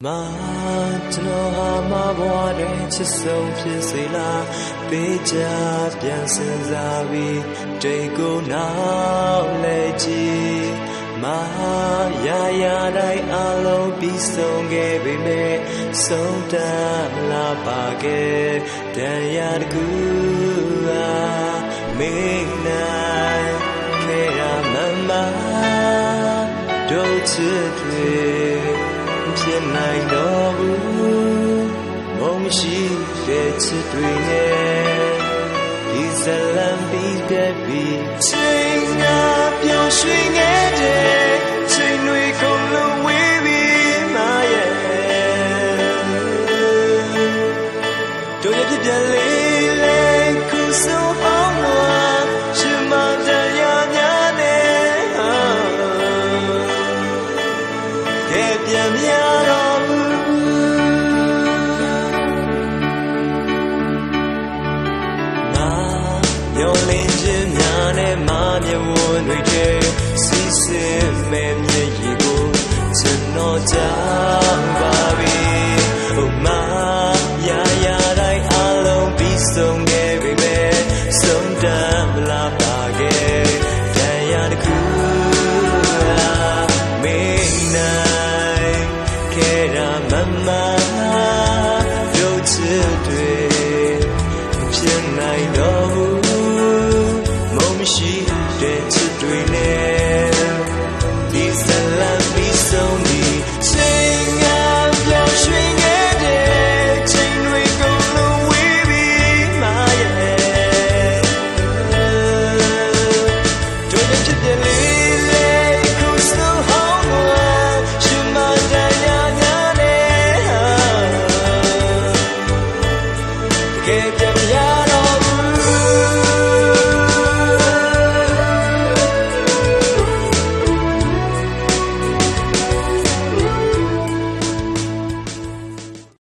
Ma boare ci son piesi la peja piansenza vi Tego now leggi Ma ya dai alo bisong gebe me Sonda la bage Dan ya de gua Midnight Kera mama Do toဖြစ်နိုင်တော့ဘူးမုံရှိတဲ့ချစ်တွေနဲ့ဒီဇလံပြီးတဲ့ပြီးချိန်ကပြောင်းရွှေ့ခဲ့တဲ့ချိန်တွေကုန်လုံးဝေးပြီးမရဲ့တို့ရဲ့ပြပြလေးလေးခုဆိုအောင်လို့ရှင်မတရားများနဲ့ကဲပြန်များတော့မျောလင်းခြင်းများနဲ့မမြဝန်းတွေထဲစီးဆင်းမဲ့မျက်ရည်ကိုကျွန်တော်ကြောက်ပါပြီ။အိုမရတိုင်းအလုံးပြီးဆုံးခဲ့ပြီမဲ့ဆုံးတမ်းမလာပါခဲ့။တရားတစ်ခုမင်းနိုင်ခဲ့တာမမ